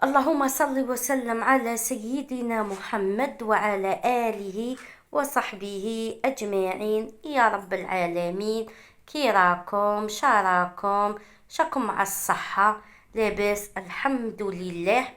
اللهم صل وسلم على سيدنا محمد وعلى آله وصحبه أجمعين يا رب العالمين. كي راكم؟ شاراكم؟ شاكم مع الصحة؟ لاباس الحمد لله.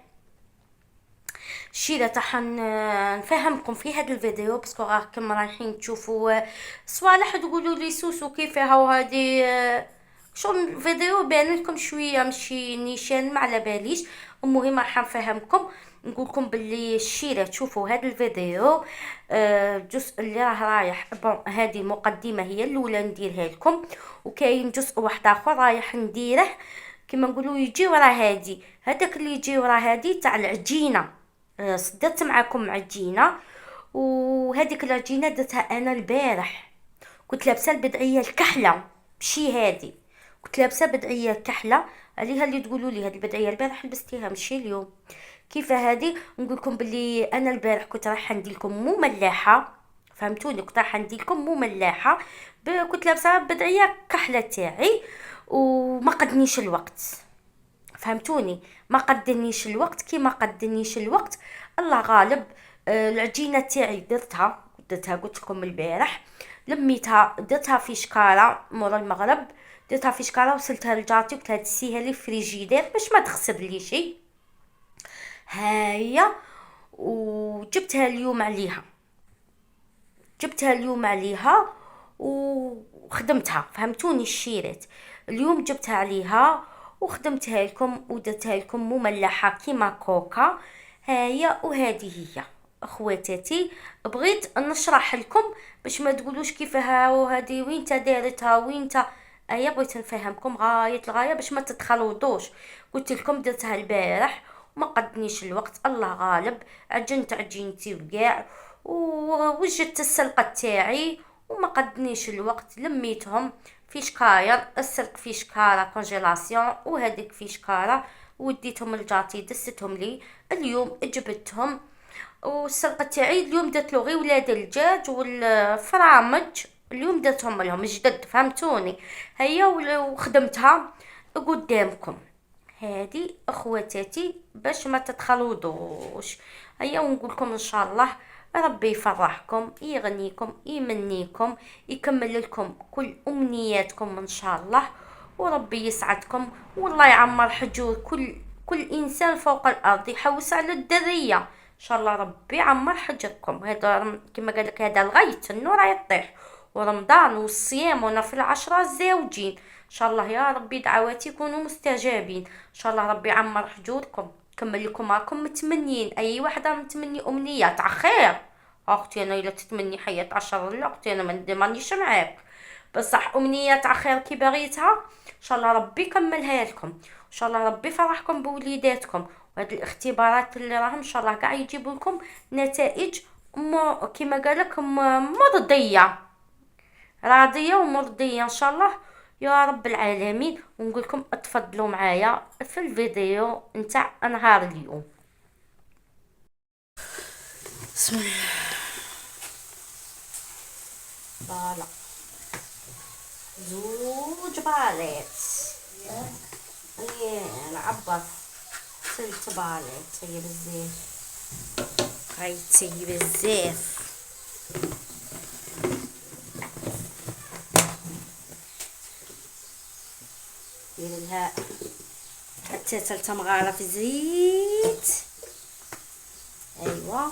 الشي تاع نفهمكم في هذا الفيديو باسكو راكم رايحين تشوفوا صوالح تقولوا لي سوسو كيفها وهذه شو الفيديو بان لكم شويه مشي نيشان ما على باليش. المهم راح نفهمكم، نقولكم باللي الشيره تشوفوا هذا الفيديو الجزء اللي راه رايح هذه المقدمه هي الاولى نديرها لكم، وكاين جزء واحد اخر رايح نديره كما نقولوا يجي ورا هادي. هذاك اللي يجي ورا هادي تاع العجينه. صدرت معكم عجينه، وهذيك العجينه درتها انا البارح. كنت لابسه البدعيه الكحله مشي هادي، كنت لابسه بدعيه كحله عليها اللي تقولوا لي هذه البدعيه البارح لبستيها مشي اليوم. كيف هذه نقول لكم باللي انا البارح كنت رايحه ندير لكم مو ملاحه، فهمتوني؟ كنت رايحه ندير لكم مو ملاحه، كنت لابسه بدعيه كحله تاعي وما قدنيش الوقت، فهمتوني؟ ما قدنيش الوقت، كي ما قدنيش الوقت الله غالب. العجينه تاعي درتها قلت لكم البارح، لميتها درتها في شكاره مورا المغرب، درتها في شكاره وصلتها لجارتي وقلت لها تسيها لي فريجيدير باش ما تخسر لي شيء. هيا وجبتها اليوم عليها، جبتها اليوم عليها وخدمتها، فهمتوني؟ الشيرات اليوم جبتها عليها وخدمتها لكم ودرتها لكم مملحه كيما كوكا. هيا وهذه هي اخواتاتي، بغيت نشرح لكم باش ما تقولوش كيفها وهذه وين تا دارتها وين تا. ايا بغيت نفهمكم غايه الغايه باش ما تتخلطوش. قلت لكم درتها البارح وما قدنيش الوقت الله غالب، عجنت عجينتي وكاع ووجدت السلقه تاعي وما قدنيش الوقت. لميتهم في شكاير، السلق في شكاره كونجيلاسيون وهذيك في شكاره، وديتهم لجارتي دستهم لي. اليوم جبتهم والسلقه تاعي اليوم درت له غير ولاد الدجاج والفرامج، اليوم درتهم لهم جدد، فهمتوني؟ هيا وخدمتها قدامكم. هادي اخواتاتي باش ما تتخلطوش. هيا ونقول لكم ان شاء الله ربي يفرحكم يغنيكم يمنيكم يكمل لكم كل امنياتكم ان شاء الله، وربي يسعدكم والله يعمر حجور كل انسان فوق الارض يحوس على الدريه ان شاء الله. ربي يعمر حجركم. هذا كما قال لك هذا الغيث النور يطيح، ورمضان والصيام ونفل العشرة الزوجين ان شاء الله. يا ربي دعواتي يكونوا مستجابين ان شاء الله. ربي يعمر حجوركم كمل لكم راكم متمنين، اي وحده متمني امنيه تاع خير. اختي انا الا تتمني حياه عشر لا اختي انا مانيش معاك، بصح امنيه تاع خير كي بغيتها ان شاء الله ربي يكملها لكم ان شاء الله. ربي يفرحكم بوليداتكم، وهاد الاختبارات اللي راهم ان شاء الله كاع يجيبوا لكم نتائج كما قالك مرضيه، راضيه ومرضيه ان شاء الله يا رب العالمين. ونقول لكم اتفضلوا معايا في الفيديو نتاع نهار اليوم. بسم الله. فوالا زوج باليت نعبر ثلث باليت هي بزاف خايتي بزاف. دير لها حتى ثلث مغاره في الزيت. ايوا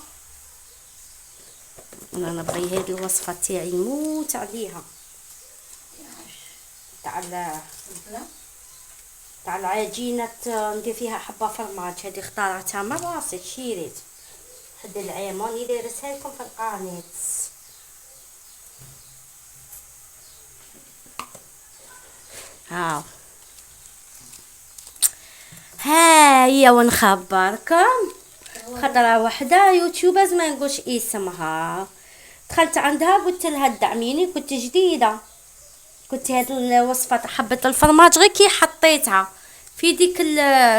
انا نبغي هذه الوصفه تاعي نموت عليها تاع العجينه ندير فيها حبه فرماج. هذه اختارتها من راسي شيريت حد العام راني دايرتها لكم في القناه. ها هي ونخبركم خطره وحده يوتيوبرز ما نقولش اسمها، دخلت عندها قلت لها دعميني، كنت جديده، كنت هاد الوصفه حبه الفرماج غير كي حطيتها في ديك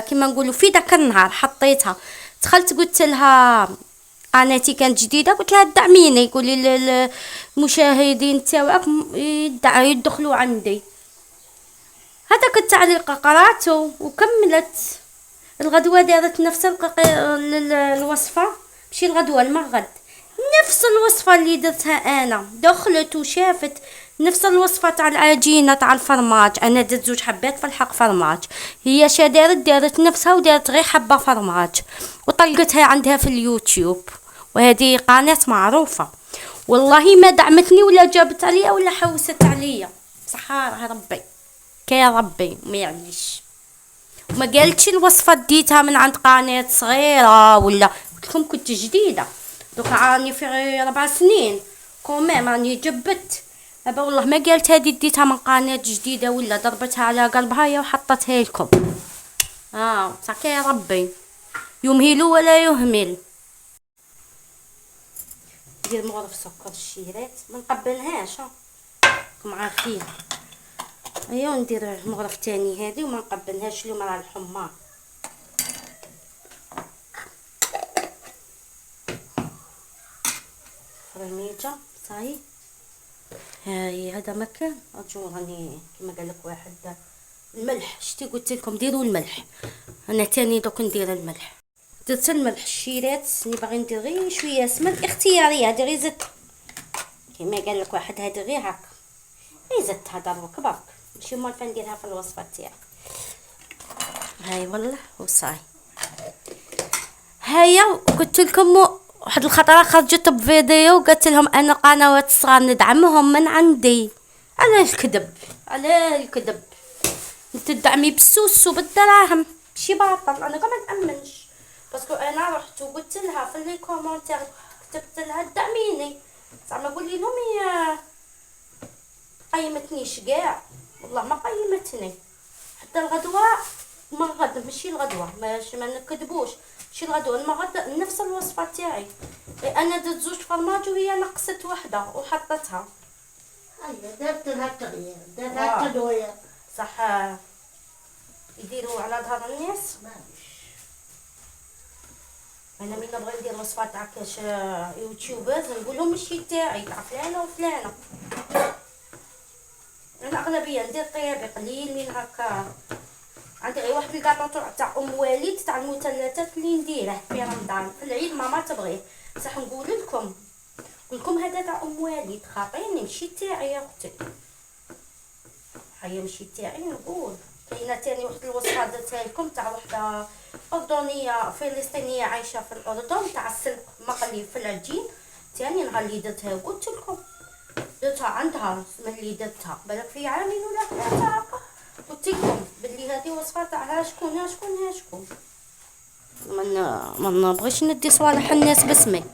كيما نقولوا في داك النهار حطيتها. دخلت قلت لها قناتي كانت جديده، قلت لها دعميني قولي للمشاهدين تاعك يدخلوا عندي. هذاك التعليق قراته وكملت الغدوة دارت نفس الوصفة، ماشي الغدوة المغد، نفس الوصفة اللي درتها انا. دخلت وشافت نفس الوصفة تاع العجينة تاع الفرماج. انا درت 2 حبات في الحق فرماج، هي شا دارت نفسها ودارت غير حبة فرماج وطلقتها عندها في اليوتيوب، وهذه قناة معروفة. والله ما دعمتني ولا جابت عليا ولا حوست عليا، صحارها ربي كي ربي ما يعليش. ما قالتش الوصفة ديتها من عند قناة صغيرة ولا، قلت لكم كنت جديدة دوكا راني في 4 سنين كوميم راني جبت. ابا والله ما قالت هذه ديتها من قناة جديدة ولا ضربتها على قلبها يا وحطتها لكم. صاكي يا ربي يمهل ولا يهمل. ندير مغرف سكر الشيرات ما نقبلهاش راكم عارفين. ايوا ندير مغرف تاني هذه وما نقبلهاش اليوم راه الحمار. فرميجه صاي هاي هذا مكان اجو راني كما قال لك واحد. الملح شتي قلت لكم ديروا الملح، انا تاني دوك ندير الملح. درت الملح الشيرات اللي باغي ندير غير شويه سمن اختياريه، هذه غير زدت كما قال لك واحد، هذه غير هكا غير زدتها دروك برك ماشي مالفه نديرها في الوصفه تاعي. هاي والله وصاي. هيا قلت لكم واحد الخطره خرجت بفيديو قلت لهم انا قنوات الصغار ندعمهم من عندي. على الكذب على الكذب، تدعمي بالسوس وبالدراهم ماشي باطل. انا كما نامنش باسكو انا رحت وقلت لها في لي كومونتير، كتبت لها دعميني زعما قولي لهم هي قيمتنيش كاع، والله ما قيمتني حتى الغدوه ما غد ماشي الغدوه ماشي ما نكذبوش ماشي الغدوه المغد نفس الوصفه تاعي. انا درت 2 فرماج وهي نقصت وحده وحطتها. ايوه درت لها التغيير، درت لها التدوير صح. يديروا على ظهر الناس. انا من نبغي ندير وصفات تاع كاش يوتيوبرز نقول لهم ماشي تاعي تاع فلانه وفلانه. انا اغلبيه ندير طيابي قليل من هكا. عندي غير واحد الكاطو تاع ام وليد تاع المثلثات اللي نديره في رمضان في العيد ماما تبغيه، بصح نقول لكم هذا تاع ام وليد خاطيني ماشي تاعي يا اختي، هيا ماشي تاعي نقول. كاينه تاني واحد الوصفه درتها لكم تاع وحده اردنيه فلسطينيه عايشه في الاردن تاع السلق مقلي في العجين. تاني نهار اللي درتها قلت لكم درتها عندها ملي درتها بالك في عامين ولا 3 هكا، قلت لكم بلي هذه وصفه تاعها شكون ما نبغيش ندي صوالح الناس باسمي.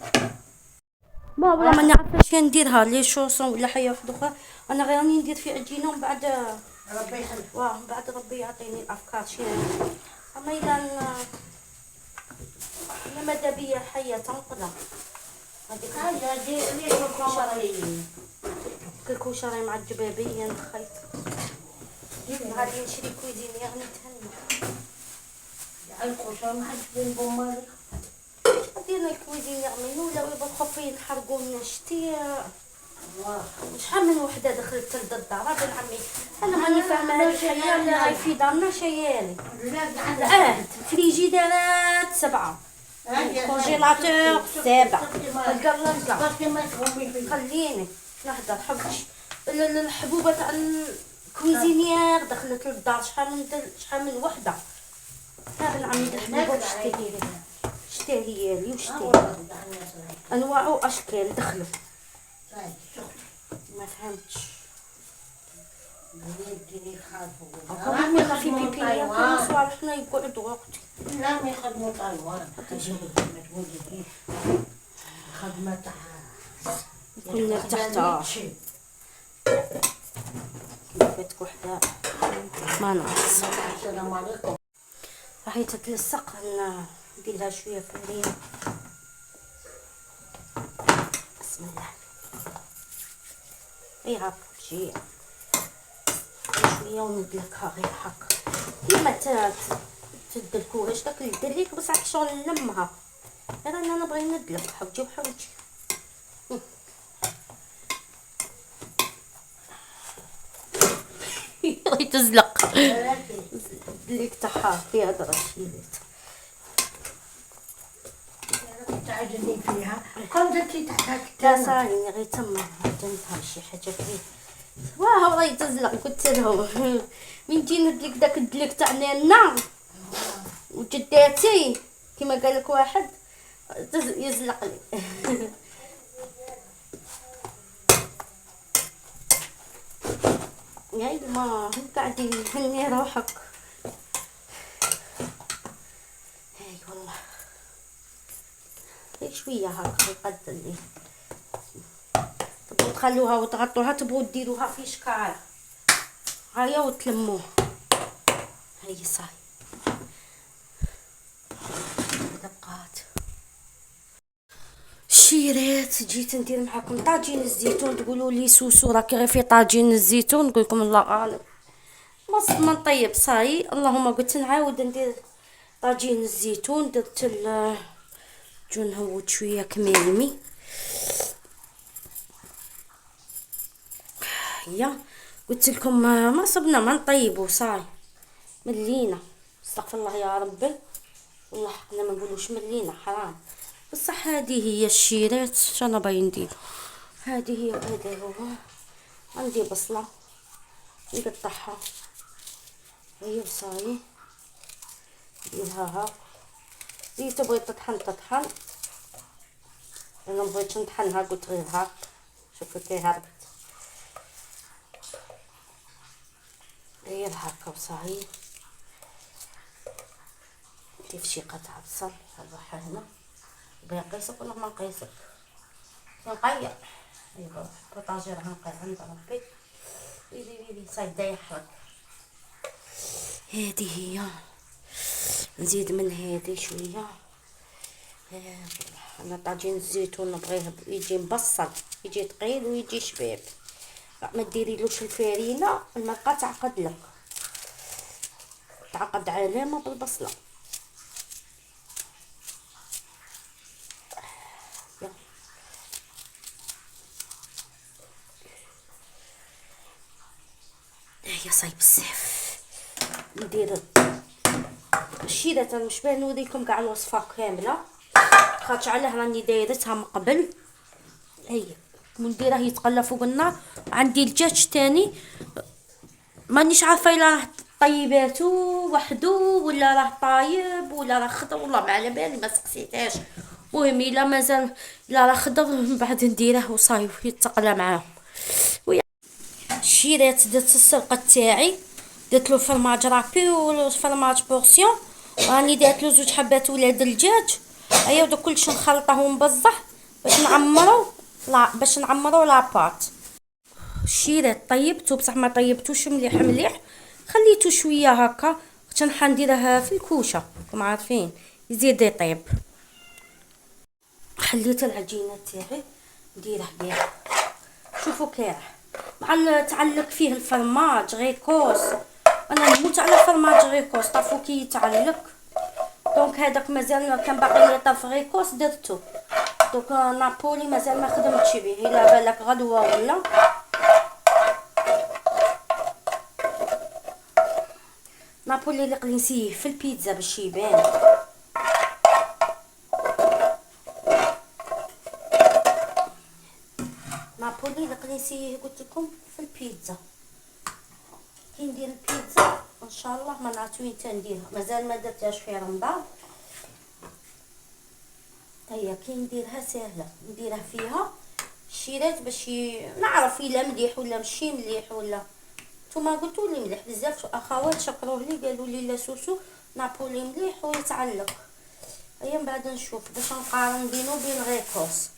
ما والله ما نعرف اش نديرها لي شوصون ولا حاجه واحده اخرى. انا غير راني ندير في عجينه ومن بعد ربي يخليك. بعد ربي يعطيني الافكار شي. اما اذا ماذا بيا حيه تنقضى هذيك هذا ديري الكشري، الكشري مع الجبابيه نخيط. غادي نشري كويزينيير نتهنى. الكشري ما حدش بين ديرنا الكويزينيير منو ولا بالخفين نحرقوا لنا شتي. شحال من وحده دخلت لد الدار بن عمي انا ماني فاهمه هذه الحياه اللي راهي في دارنا شيالي. الفريجيديرات 7، الكونجيلاتور 7، القرلقه خليني نهضر حبش. الحبوبه تاع الكويزينيير دخلت للدار شحال من وحده. ها بن عمي الحبوبه شتي لي وشتي انواع واشكال دخلوا ما فهمتش. والله في بيبينيا كانوا صوالحنا يقعدوا وقتي. لا ما يخدموا طيوان خدمة تاع كنا تحت كيفاتك وحده ما ناقص. السلام عليكم. راح تتلصق ندير لها شويه فرينه. بسم الله غير هاك شي شويه وندلكها غير هاك كيما تدلكو واش داك اللي دريك بصح شغل نلمها غير انا نبغي ندلك حوجي وحوجي. تزلق دليك تاعها فيها درجيات تعجني فيها كم درتي تحتها لا كتير. صايني غير تما عجنتها شي حاجه فيه. واه راه يتزلق قلت لهم من جي ندلك داك الدلك تاع نانا وجداتي كيما قال لك واحد يزلق لي. يا ما قاعدين هني روحك. هاي والله هيك شويه هاك يقدر لي. تبغوا تخلوها وتغطوها، تبغوا ديروها في شكاره هيا وتلموه. هاي صاي دقات. شيرات جيت ندير معاكم طاجين الزيتون. تقولوا لي سوسو راكي غير في طاجين الزيتون، نقول لكم الله غالب ما نطيب صاي. اللهم قلت نعاود ندير طاجين الزيتون. درت جو نهود شويه كميمي. هيا قلت لكم ما صبنا ما نطيبوا صاي ملينا. استغفر الله يا ربي والله حقنا ما نقولوش ملينا حرام. بصح هذه هي الشيرات. شنو باغي ندير؟ هذه هي هذا هو. عندي بصله نقطعها هي صاي نديرها هاك. زي تبغي تطحن تطحن، انا مبغيتش نطحنها قلت غير هاك. شوفوا كي هربت غير هاكا وصاي. ندير شي قطعه بصل نروحها هنا. بغي نقيسك ولا ما نقيسك؟ نقير. ايوا بطاجير غنقير عند ربي. ويلي صاي بدا يحرق. هذه هي. نزيد من هذه شويه. انا طاجين الزيتون نبغيه يجي مبصل، يجي ثقيل ويجي شباب. ما ديريلوش الفرينه، المرقه تعقد لك، تعقد علامه بالبصله. هي صايب بزاف. ندير الشيرات انا مش باين نوريكم كاع الوصفه كامله خاطش علاه راني دايرتها من قبل. هي نديرها يتقلى فوق النار. عندي الدجاج تاني مانيش عارفه الا راه طيباتو وحدو ولا راه طايب ولا راه خضر والله ما على بالي ما سقسيتهاش. المهم الا مازال الا راه خضر من بعد نديره وصايب يتقلى معاهم. الشيرات درت السلقه تاعي، درت له فرماج رابي وفرماج بورسيون، راني درت له 2 حبات ولاد الدجاج. ايا دوك كلشي نخلطه ونبزح باش نعمرو لاباط. الشيرات طيبته بصح ما طيبتوش مليح مليح، خليته شويه هكا حتى نديره في الكوشه راكم عارفين يزيد يطيب. خليت العجينه تاعي نديره كاع. شوفوا كاع مع تعلق فيه الفرماج غيكوس. انا نموت على الفرماج غيكوس. طافو كي يتعلق دونك هذاك مازال كان باقي لي طرف غيكوس درتو. دوك نابولي مازال ما خدمتش به، الا بالك غدوه ولا. نابولي اللي قلنسيه في البيتزا باش يبان. نابولي اللي قلنسيه قلت لكم في البيتزا. كي ندير البيتزا ان شاء الله ما نعرف وين تنديرها، مازال ما درتهاش في رمضان. هيا كي نديرها سهله، نديرها فيها الشيرات باش نعرف الا مليح ولا ماشي مليح. ولا نتوما قلتوا لي مليح بزاف اخوات شكروه لي قالوا لي لا سوسو نابولي مليح ويتعلق. هيا من بعد نشوف باش نقارن بينه وبين غيكوس.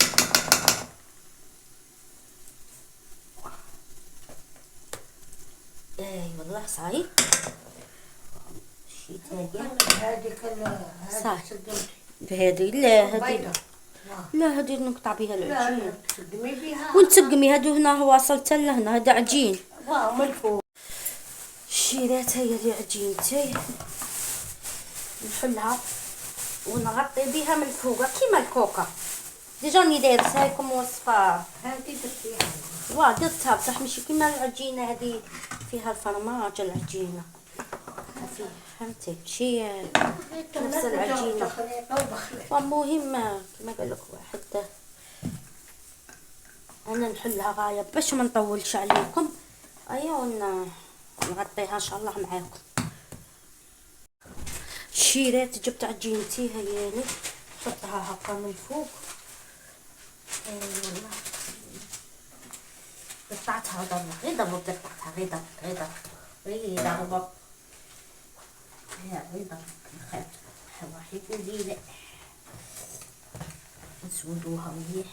اي والله صاي شي تاقي هذيك صح. صدمتي بهذه لا هذه بيضة. لا هذه نقطع بها العجين تقدمي بها ونتسقمي. هادو هنا هو وصلت لهنا هذا عجين. واو ملفوف. الشيرات هي اللي عجينتي نحلها ونغطي بها من فوق كيما الكوكا. ديجا راني دايرتها لكم وصفه. هذه درتيها درتها بصح ماشي كيما العجينه هذه فيها الفرماج. العجينه فيه، فهمتي شي نفس العجينة. المهم كما قال لك واحد، انا نحلها غاية باش ما نطولش عليكم. ايوا نغطيها ان شاء الله معاكم. شيرات جبت عجينتي هياني، نحطها هكا من فوق. والله قطعتها ضربة، غير ضربة قطعتها، غير ضربة غير ضربة نخاف واحد يقول لي لا. نسودوها مليح.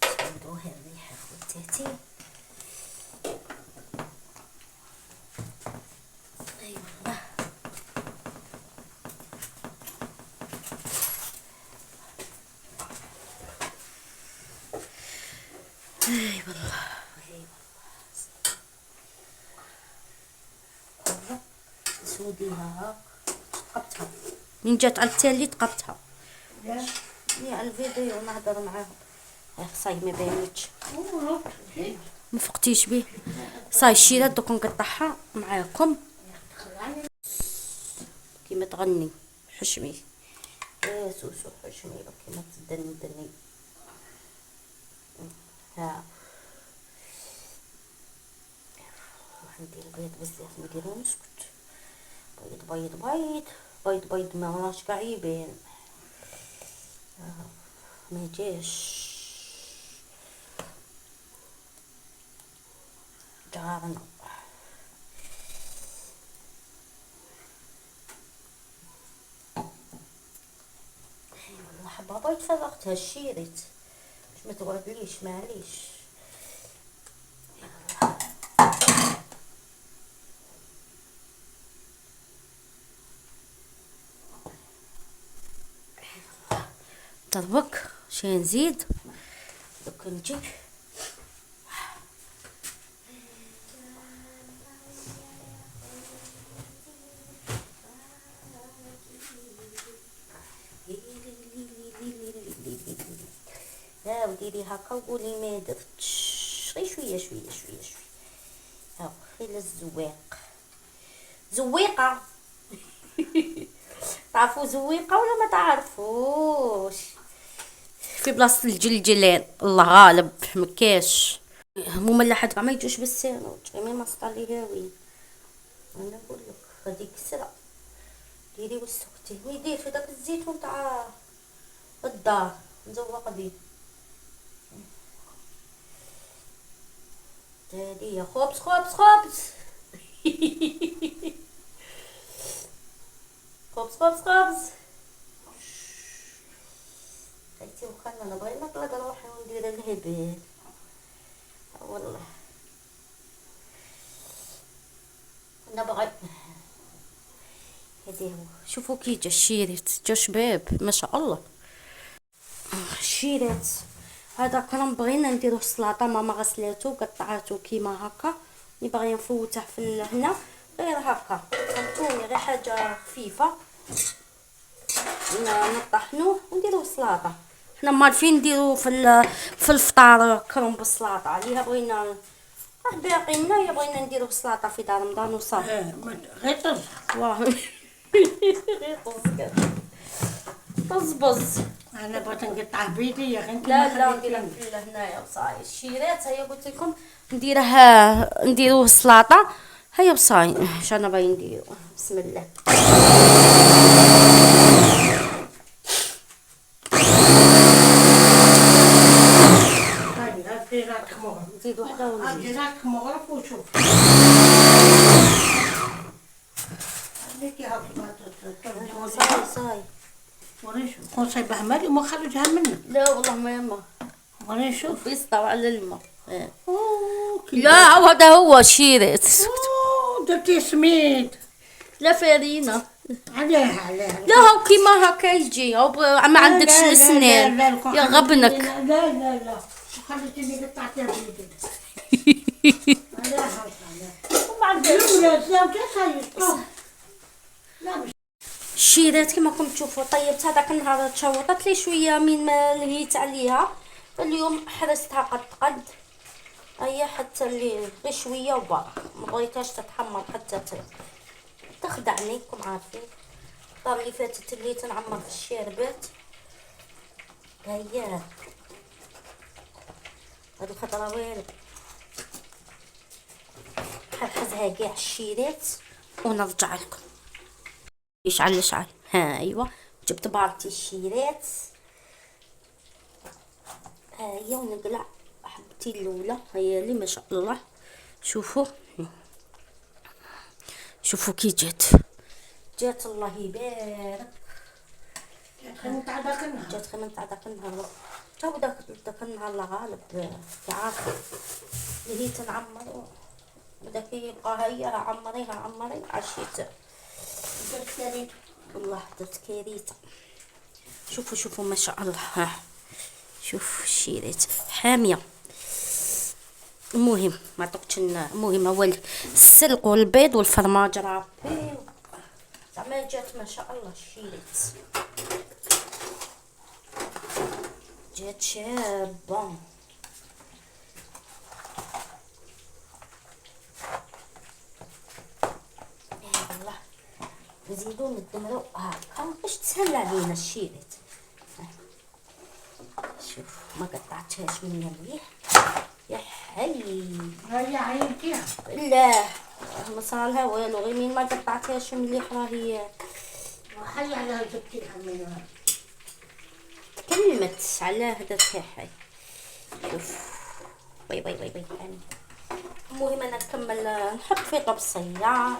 نسودوها مليح خواتاتي. اي والله سوديها تقبتها من جات على التالي تقبتها. يا الفيديو نهضر معاهم. صاي ما بانتش، ما فقتيش بيه. صاي الشيرات دوك نقطعها معاكم كيما تغني. حشمي يا سوسو حشمي كيما تدني. ها ندير البيض بزاف، نديرو نسكت. بيض ما راش كاع يبان، ما جاش جارنا. والله حبة بيض فرغتها الشيريت باش ما توعدليش، معليش. طبق شي نزيد دوك نجيب ها وديري هكا وقولي ما درتش، غير شويه. ها خير الزواق زويقه. تعرفوا زويقه ولا ما تعرفوش؟ في بلاصه الجلجلان الله غالب مكاش مملحه ما يجوش بالساندويتش غير ما سطاليها وين. انا نقول لك هذيك السرعه ديري وسكتي ويدير في داك الزيتون تاع الدار مزوق بيه. هادي خبز خبز هايتي وخلنا انا بغيت نطلق روحي وندير الهبال والله. انا بغيت هادي هو. شوفوا كي جا الشيرات، جا شباب ما شاء الله. الشيرات هذا كرم بغينا نديروه سلطه، ماما غسلاتو قطعاتو كيما هكا. ني باغيه نفوته في هنا غير هكا، فهمتوني؟ غير حاجه خفيفه نطحنوه ونديروه سلطه. حنا مالفين نديروه في الفطار كرم بالسلطه، عليها بغينا باقي لنا بغينا نديروه سلطه في دار رمضان وصافي. غير طز واه غير طز. انا بغيت نقطعه بيدي يا غير لا نديرها في هنايا وصاي. الشيرات هيا قلت لكم نديروه سلطه هيا وصاي. اش انا باغي نديرو؟ بسم الله. نزيد وحده ونزيد راك مغرف وشوف صاي وريش نصيبها مالي وما خرجها منك. لا والله ما يما وريشوف يسطو على الماء. لا هذا هو شيرات. درتي سميد لا فارينة عليها لا هو كيما هكا يجي ما عندكش السنان يا غبنك. لا خليتيني قطعتها بيدي. وبعد الشيرات كما راكم تشوفوا طيبت هذاك النهار تشوطت لي شويه من ما لهيت عليها. اليوم حرستها قد هيا حتى اللي غير شويه وباق، ما بغيتهاش تتحمر حتى تخدعني. راكم عارفين الدار اللي فاتت اللي تنعمر في الشاربات هيا هاد الخضره والو حنحزها كاع الشيرات ونرجع لكم. يشعل ها ايوا جبت بارتي الشيرات ها هي ونقلع حبتي الاولى هي اللي ما شاء الله. شوفوا كي جات الله يبارك. جات خير من تاع داك النهار تا داك النهار لا غالب تعرفوا اللي هي تنعمر بداك يبقى هيا عمري عشيت والله درت كارثه. شوفوا ما شاء الله. ها شوف الشيرات حاميه. المهم ما طقتش المهم هو السلق والبيض والفرماج رابي زعما جات ما شاء الله. الشيرات جات شابه. نزيدو ندمرو هاكا باش تسهل علينا الشيرات. شوف ما قطعتهاش من مليح يا حي. هي عينتيها لا ما صارلها والو غير من ما قطعتهاش مليح راهي وحي على جبتيها منها كلمت علاه درتها حي. شوف وي المهم انا نكمل نحط في طبسيه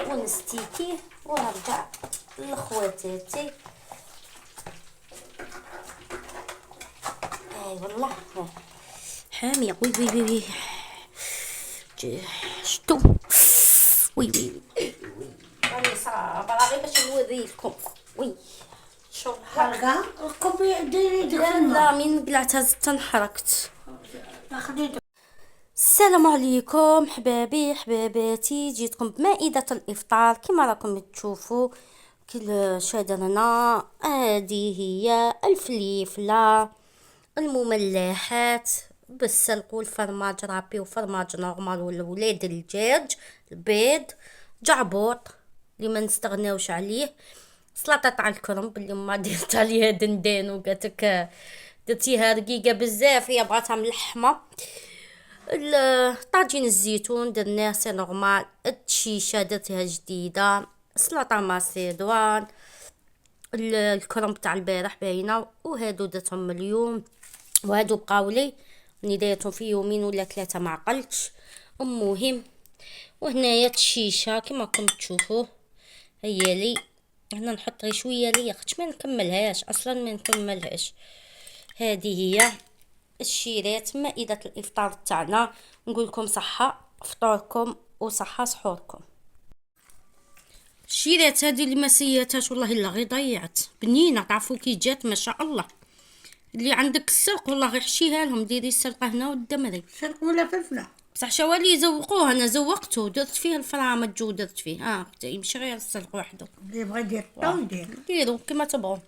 ونستيكيه ونرجع لخواتاتي. اي والله حاميه. وي شتو وي راني صابره غير باش نوريلكم. وي شوف حرقه الكوبي ديري لا من قلعتها زدت انحرقت. خديت السلام عليكم حباباتي. جيتكم بمائدة الافطار كما راكم تشوفوا. كل شادرنا هذه هي الفليفله المملحات بالسلق والفرماج رابي وفرماج نورمال والولاد الدجاج البيض جعبوط اللي ما نستغناوش عليه. سلطه تاع الكرنب اللي ما درت عليها دندان وقالتك درتيها رقيقه بزاف هي بغاتها ملحمه. طاجين الزيتون درناه سي نورمال. الشيشه درتها جديده. سلطه ماسيدوان. الكرنب تاع البارح باينه وهادو درتهم اليوم وهادو بقاولي راني دايرتهم في يومين ولا 3 ما عقلتش. المهم وهنايا الشيشه كما راكم تشوفوا هي لي هنا نحط غير شويه لي اختي ما نكملهاش اصلا ما نكملهاش. هذه هي الشيرات مائدة الافطار تاعنا. نقول لكم صحه فطوركم وصحه سحوركم. الشيرات هذه اللي ما سياتهاش والله الا غير ضيعت بنينه. تعرفوا كي جات ما شاء الله. اللي عندك السلق والله غير حشيها لهم ديري السلقه هنا والدمري سلق ولا فلفله بصح شوالي يزوقوه. انا زوقته درت فيه الفرامج ودرت فيه اختي يمشي غير السلق وحده. اللي بغى يدير الطون ديروا كما تبغوا.